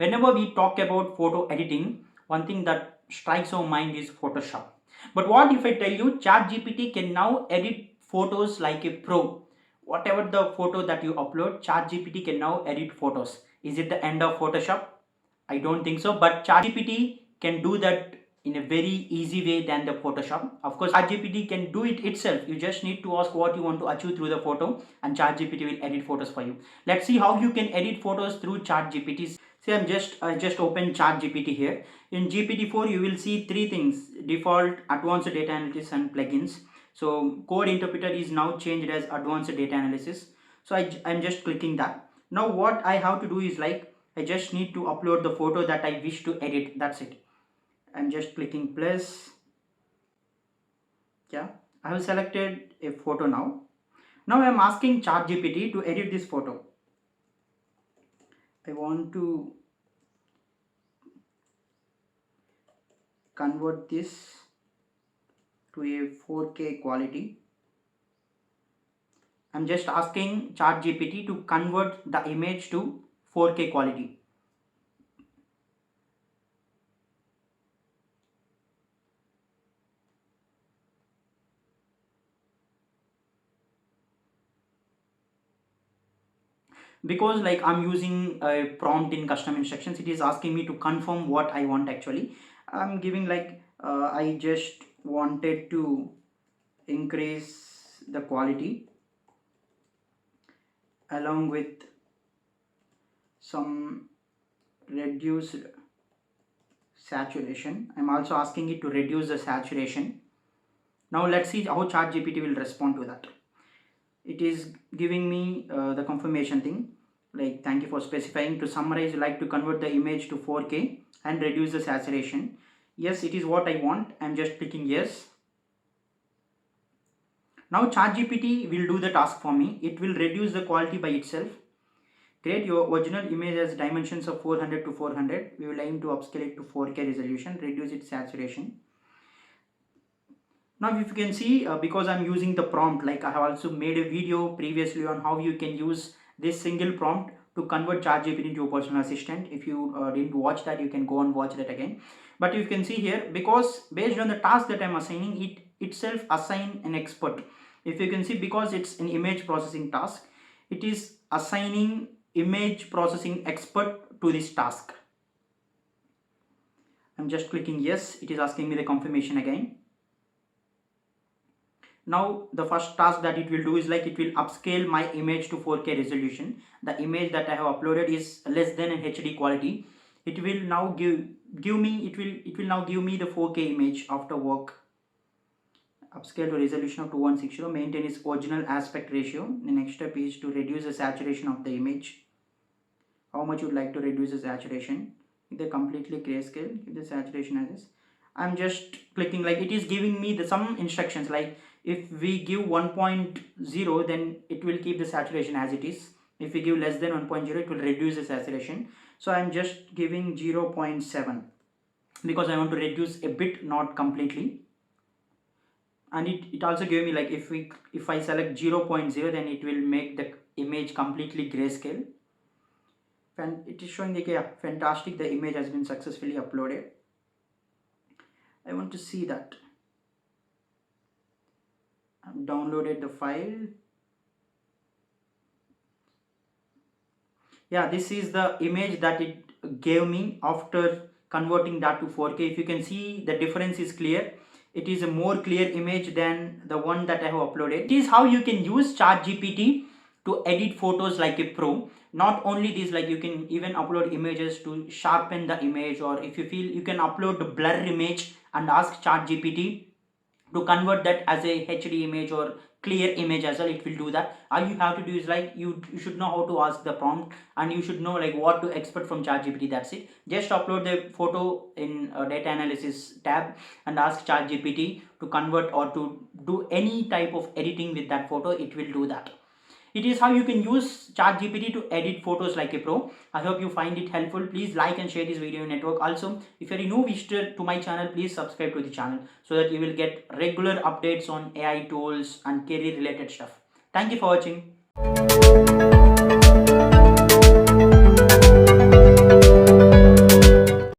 Whenever we talk about photo editing, one thing that strikes our mind is Photoshop. But what if I tell you ChatGPT can now edit photos like a pro? Whatever the photo that you upload, ChatGPT can now edit photos. Is it the end of Photoshop? I don't think so, but ChatGPT can do that in a very easy way than the Photoshop. Of course, ChatGPT can do it itself. You just need to ask what you want to achieve through the photo, and ChatGPT will edit photos for you. Let's see how you can edit photos through ChatGPT. See, I just opened ChatGPT here. In GPT-4, you will see three things: default, advanced data analysis, and plugins. So code interpreter is now changed as advanced data analysis. So I'm just clicking that. Now what I have to do is I just need to upload the photo that I wish to edit. That's it. I'm just clicking plus. Yeah, I have selected a photo now. Now I'm asking ChatGPT to edit this photo. I want to convert this to a 4K quality. I'm just asking ChatGPT to convert the image to 4K quality. Because I'm using a prompt in custom instructions, it is asking me to confirm what I want. Actually, I'm giving I just wanted to increase the quality along with some reduced saturation. I'm also asking it to reduce the saturation. Now let's see how ChatGPT will respond to that. It is giving me the confirmation thing, like thank you for specifying. To summarize, you like to convert the image to 4K and reduce the saturation. Yes, it is what I want. I'm just clicking yes. Now ChatGPT will do the task for me. It will reduce the quality by itself. Create your original image as dimensions of 400 to 400. We will aim to upscale it to 4K resolution, reduce its saturation. Now if you can see, because I'm using the prompt, I have also made a video previously on how you can use this single prompt to convert ChatGPT into a personal assistant. If you didn't watch that, you can go and watch that again. But you can see here, because based on the task that I'm assigning, it itself assign an expert. If you can see, because it's an image processing task, it is assigning image processing expert to this task. I'm just clicking yes. It is asking me the confirmation again. Now the first task that it will do is it will upscale my image to 4K resolution. The image that I have uploaded is less than an HD quality. It will now give me the 4K image after work. Upscale to resolution of 2160. Maintain its original aspect ratio. The next step is to reduce the saturation of the image. How much you would like to reduce the saturation? Either completely grayscale, keep the saturation as is. I'm just clicking it is giving me some instructions, if we give 1.0, then it will keep the saturation as it is. If we give less than 1.0, it will reduce the saturation. So I'm just giving 0.7 because I want to reduce a bit, not completely. And it also gave me if I select 0.0, then it will make the image completely grayscale. And it is showing fantastic, the image has been successfully uploaded. I want to see that. I've downloaded the file. Yeah, this is the image that it gave me after converting that to 4K. If you can see, the difference is clear. It is a more clear image than the one that I have uploaded. It is how you can use ChatGPT to edit photos like a pro. Not only this, you can even upload images to sharpen the image, or if you feel, you can upload the blur image and ask ChatGPT to convert that as a HD image or clear image as well. It will do that. All you have to do is you should know how to ask the prompt, and you should know what to expect from ChatGPT. That's it. Just upload the photo in data analysis tab and ask ChatGPT to convert or to do any type of editing with that photo. It will do that. It is how you can use ChatGPT to edit photos like a pro. I hope you find it helpful. Please like and share this video in network. Also, if you are a new visitor to my channel, please subscribe to the channel so that you will get regular updates on AI tools and career related stuff. Thank you for watching.